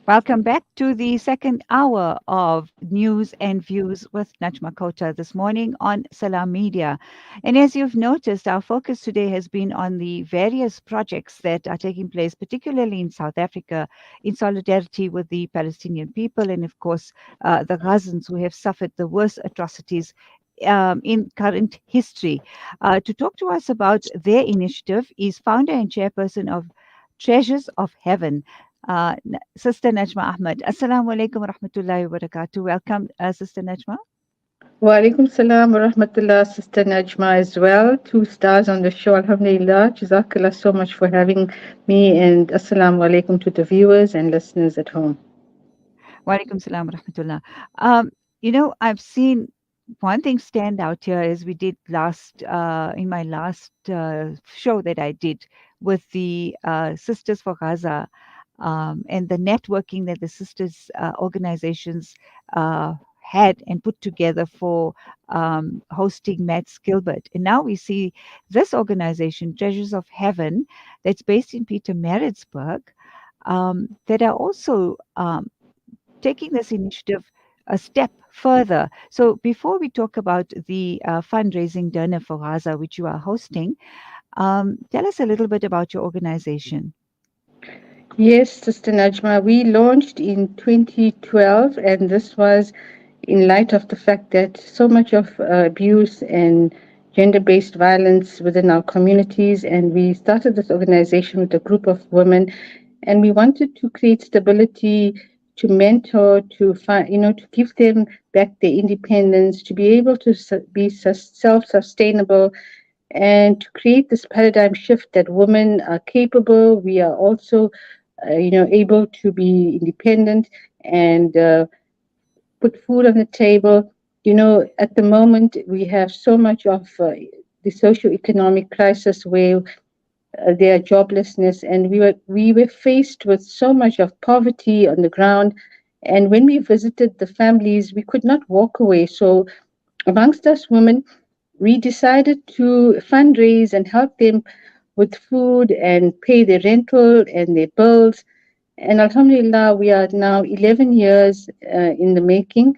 Welcome back to the second hour of News and Views with Najma Kota this morning on Salam Media. And as you've noticed, our focus today has been on the various projects that are taking place, particularly in South Africa, in solidarity with the Palestinian people and, of course, the Gazans who have suffered the worst atrocities in current history. To talk to us about their initiative is founder and chairperson of Treasures of Heaven, Sister Najma Ahmed. Assalamu alaikum wa rahmatullahi wa barakatuh. Welcome, Sister Najma. Wa alaikum salam wa rahmatullah, Sister Najma as well. 2 stars on the show, alhamdulillah. Jazakallah so much for having me, and assalamu alaikum to the viewers and listeners at home. Wa alaikum salam wa rahmatullah. I've seen one thing stand out here as we did in my last show that I did with the Sisters for Gaza, and the networking that the sisters organizations had and put together for hosting Matt Gilbert. And now we see this organization, Treasures of Heaven, that's based in Pietermaritzburg, that are also taking this initiative a step further. So before we talk about the fundraising dinner for Gaza, which you are hosting, tell us a little bit about your organization. Yes, Sister Najma, we launched in 2012, and this was in light of the fact that so much of abuse and gender-based violence within our communities, and we started this organization with a group of women, and we wanted to create stability, to mentor, to give them back their independence, to be able to be self-sustainable, and to create this paradigm shift that women are capable. We are also, able to be independent and put food on the table. At the moment, we have so much of the socio-economic crisis where their joblessness, and we were faced with so much of poverty on the ground. And when we visited the families, we could not walk away. So amongst us women, we decided to fundraise and help them with food and pay their rental and their bills. And alhamdulillah, we are now 11 years in the making,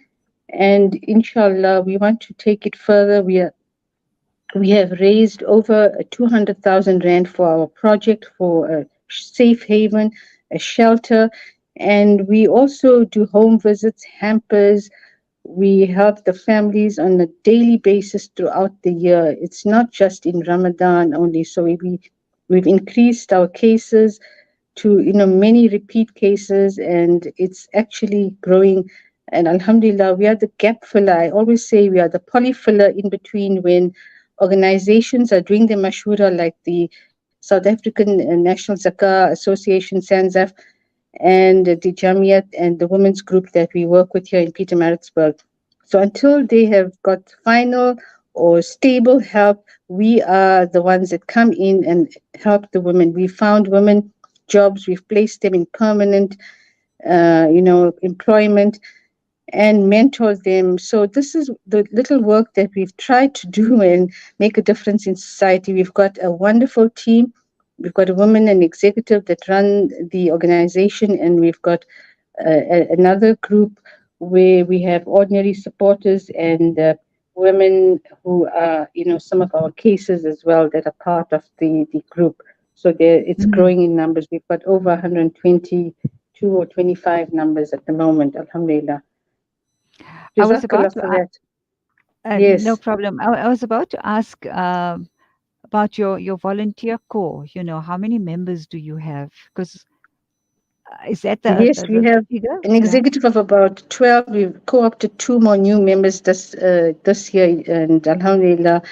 and inshallah we want to take it further. We have raised over 200,000 rand for our project, for a safe haven, a shelter, and we also do home visits, hampers. We help the families on a daily basis throughout the year. It's not just in Ramadan only. So we've increased our cases to many repeat cases, and it's actually growing. And alhamdulillah, we are the gap filler. I always say we are the poly filler in between when organizations are doing the mashura, like the South African National Zakah Association, SANZAF, and the Jamiat and the women's group that we work with here in Pietermaritzburg. So until they have got final or stable help, we are the ones that come in and help the women. We found women jobs, we've placed them in permanent, employment, and mentor them. So this is the little work that we've tried to do and make a difference in society. We've got a wonderful team. We've got a woman and executive that run the organization, and we've got another group where we have ordinary supporters and women who are, some of our cases as well that are part of the group. So it's growing in numbers. We've got over 122 or 25 numbers at the moment, alhamdulillah. I was about Jazakallah to for that. no Yes. problem. I was about to ask about your volunteer corps. How many members do you have? Because is that Yes, we the have figure? an Yeah. executive of about 12. We've co-opted 2 more new members this year, and alhamdulillah,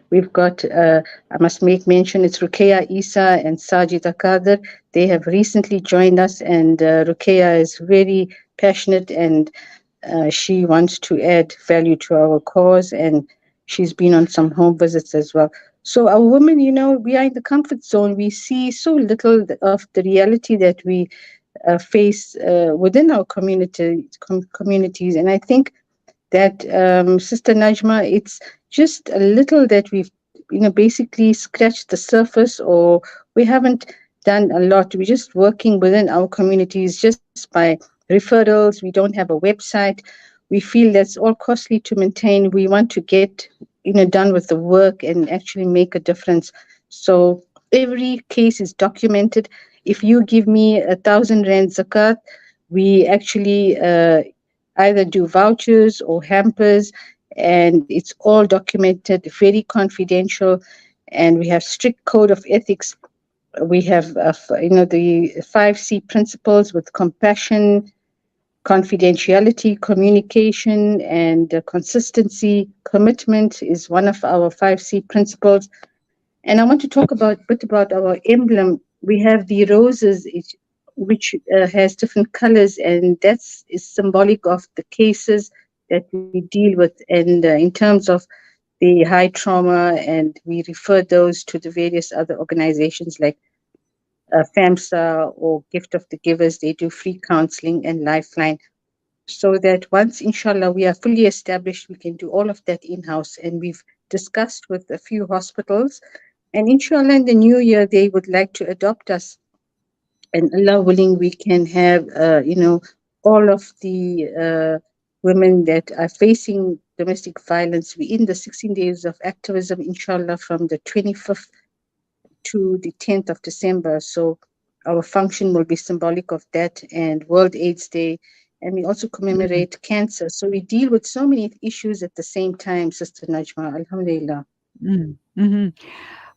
we've got, I must make mention, it's Rukeya Isa and Sajida Kader. They have recently joined us, and Rukeya is very passionate, and she wants to add value to our cause, and she's been on some home visits as well. So our women, we are in the comfort zone. We see so little of the reality that we face within our communities. And I think that, Sister Najma, it's just a little that we've, basically scratched the surface, or we haven't done a lot. We're just working within our communities just by referrals. We don't have a website. We feel that's all costly to maintain. We want to get done with the work and actually make a difference. So every case is documented. If you give me 1,000 rand zakat, we actually either do vouchers or hampers, and it's all documented, very confidential, and we have strict code of ethics. We have the 5C principles with compassion, confidentiality, communication, and consistency. Commitment is one of our 5C principles. And I want to talk about a bit about our emblem. We have the roses, which has different colors, and that's is symbolic of the cases that we deal with. And in terms of the high trauma, and we refer those to the various other organizations like FAMSA or Gift of the Givers. They do free counseling and lifeline, so that once, inshallah, we are fully established, we can do all of that in house. And we've discussed with a few hospitals, and inshallah, in the new year, they would like to adopt us. And Allah willing, we can have, all of the women that are facing domestic violence within the 16 days of activism, inshallah, from the 25th to the 10th of December. So our function will be symbolic of that and World AIDS Day. And we also Mm, commemorate cancer. So we deal with so many issues at the same time, Sister Najma. Alhamdulillah. mm, mhm.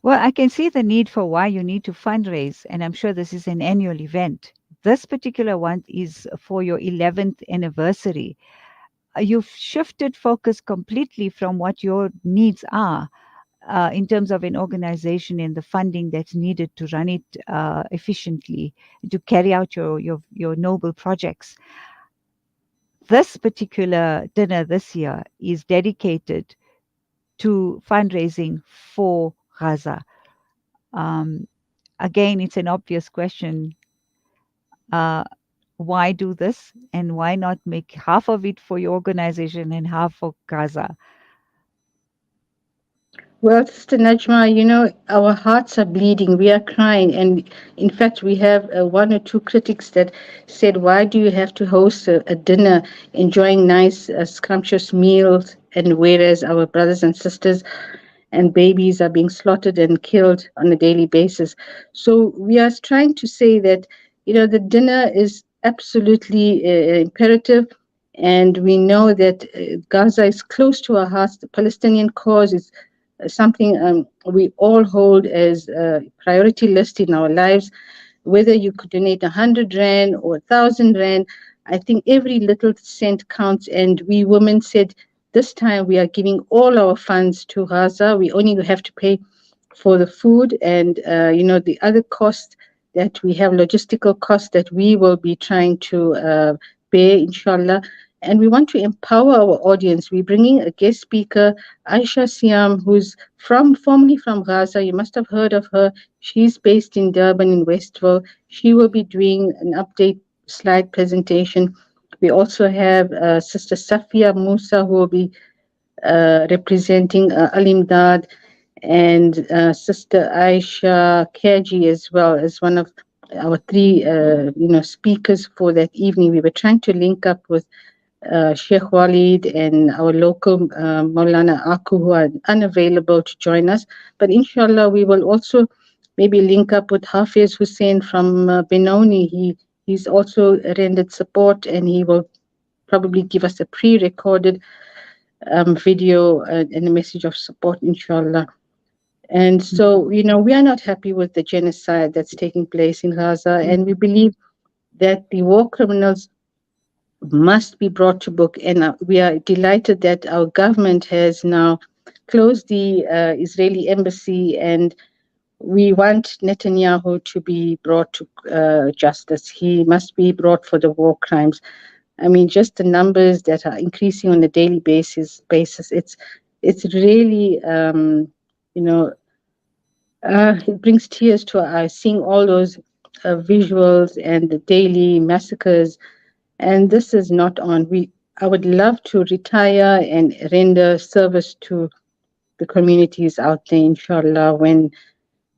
Well, I can see the need for why you need to fundraise, and I'm sure this is an annual event. This particular one is for your 11th anniversary. You've shifted focus completely from what your needs are in terms of an organization and the funding that's needed to run it efficiently, to carry out your noble projects. This particular dinner this year is dedicated to fundraising for Gaza. Um, Again, it's an obvious question. Uh, why do this, and why not make half of it for your organization and half for Gaza? Well, Sister Najma, our hearts are bleeding. We are crying. And in fact, we have one or two critics that said, why do you have to host a dinner, enjoying nice, scrumptious meals, and whereas our brothers and sisters and babies are being slaughtered and killed on a daily basis. So we are trying to say that, the dinner is absolutely imperative. And we know that Gaza is close to our hearts. The Palestinian cause is something we all hold as a priority list in our lives. Whether you could donate 100 rand or 1,000 rand, I think every little cent counts. And we women said this time we are giving all our funds to Gaza. We only have to pay for the food and the other costs that we have, logistical costs that we will be trying to bear, inshallah. And we want to empower our audience. We're bringing a guest speaker, Aisha Siam, who's formerly from Gaza. You must have heard of her. She's based in Durban in Westville. She will be doing an update slide presentation. We also have Sister Safia Musa, who will be representing Alimdad, and Sister Aisha Kaji as well as one of our three, speakers for that evening. We were trying to link up with Sheikh Walid and our local Maulana Aku, who are unavailable to join us. But inshallah, we will also maybe link up with Hafiz Hussein from Benoni. He's also rendered support, and he will probably give us a pre-recorded video and a message of support, inshallah. And so, we are not happy with the genocide that's taking place in Gaza, and we believe that the war criminals must be brought to book. And we are delighted that our government has now closed the Israeli embassy, and we want Netanyahu to be brought to justice. He must be brought for the war crimes. I mean, just the numbers that are increasing on a daily basis. It's really, you know, it brings tears to our eyes seeing all those visuals and the daily massacres. And this is not on. I would love to retire and render service to the communities out there, inshallah, when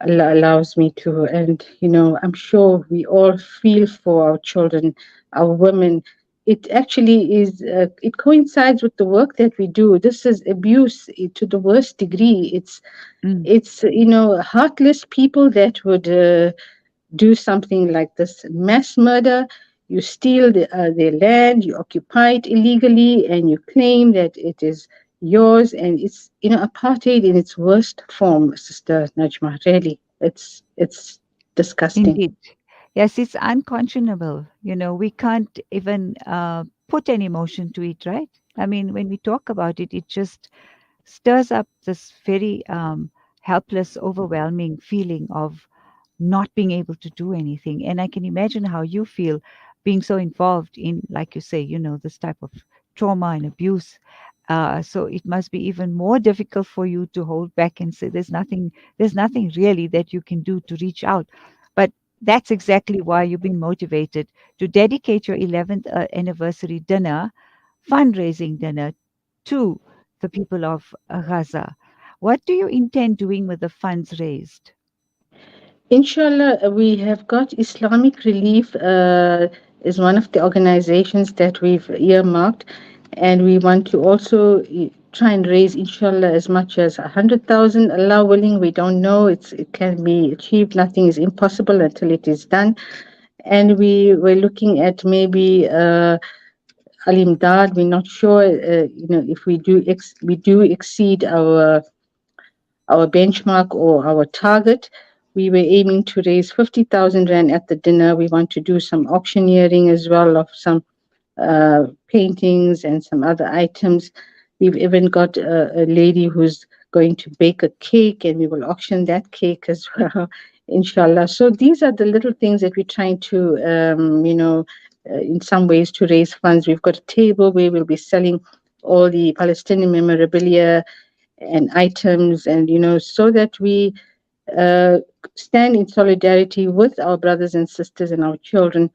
allows me to. And, I'm sure we all feel for our children, our women. It actually is, it coincides with the work that we do. This is abuse to the worst degree. Mm, It's heartless people that would do something like this mass murder. You steal their land, you occupy it illegally, and you claim that it is yours. And it's apartheid in its worst form, Sister Najma. Really, it's disgusting. indeed. Yes, it's unconscionable. We can't even put any emotion to it, right? I mean, when we talk about it, it just stirs up this very helpless, overwhelming feeling of not being able to do anything. And I can imagine how you feel being so involved in, like you say, this type of trauma and abuse. So it must be even more difficult for you to hold back and say there's nothing really that you can do to reach out. But that's exactly why you've been motivated to dedicate your 11th anniversary dinner, fundraising dinner, to the people of Gaza. What do you intend doing with the funds raised? Inshallah, we have got Islamic Relief is one of the organizations that we've earmarked, and we want to also try and raise, inshallah, as much as 100,000. Allah willing, we don't know. It can be achieved. Nothing is impossible until it is done. And we were looking at maybe Alim Dad. We're not sure, if we do exceed our benchmark or our target. We were aiming to raise 50,000 Rand at the dinner. We want to do some auctioneering as well of some paintings and some other items. We've even got a lady who's going to bake a cake, and we will auction that cake as well, inshallah. So these are the little things that we're trying to, in some ways to raise funds. We've got a table where we'll be selling all the Palestinian memorabilia and items, and so that we uh, stand in solidarity with our brothers and sisters and our children.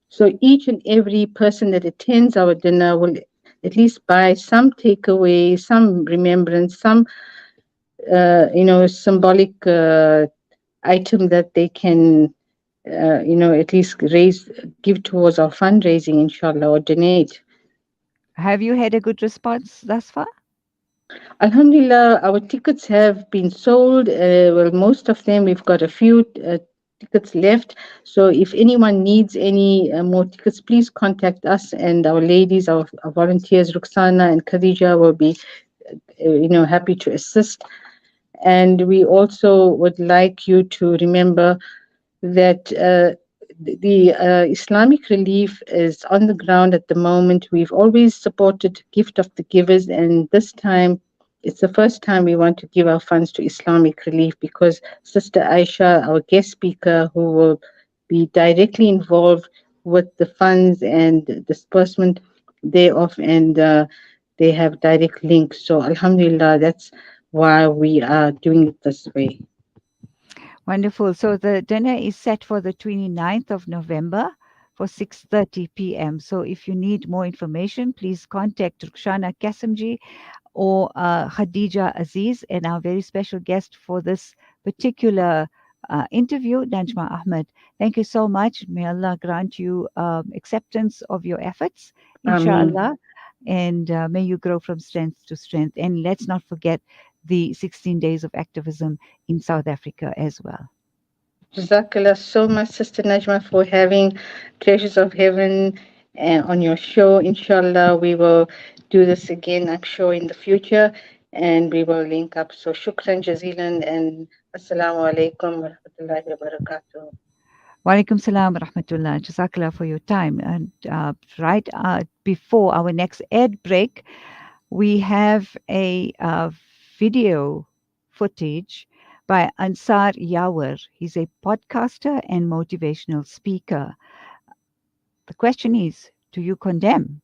So each and every person that attends our dinner will at least buy some takeaway, some remembrance, some symbolic item that they can at least give towards our fundraising, inshallah, or donate. Have you had a good response thus far? Alhamdulillah, our tickets have been sold. Well, most of them, we've got a few tickets left. So if anyone needs any more tickets, please contact us, and our ladies, our volunteers, Ruxana and Khadija, will be, happy to assist. And we also would like you to remember that the Islamic Relief is on the ground at the moment. We've always supported Gift of the Givers, and this time it's the first time we want to give our funds to Islamic Relief, because Sister Aisha, our guest speaker, who will be directly involved with the funds and disbursement thereof, and they have direct links. So, Alhamdulillah, that's why we are doing it this way. Wonderful. So the dinner is set for the 29th of November for 6:30 p.m. So if you need more information, please contact Rukshana Kasimji or Khadija Aziz, and our very special guest for this particular interview, Najma Ahmed. Thank you so much. May Allah grant you acceptance of your efforts, Ameen. inshallah, and may you grow from strength to strength. And let's not forget the 16 days of activism in South Africa as well. Jazakallah so much, Sister Najma, for having Treasures of Heaven on your show. Inshallah, we will do this again, I'm sure, in the future, and we will link up. So, shukran jazilan, and assalamu alaikum wa rahmatullahi wa barakatuh. Walaikum salam wa rahmatullah. Jazakallah for your time. And right before our next ad break, we have a video footage by Ansar Yawar. He's a podcaster and motivational speaker. The question is, do you condemn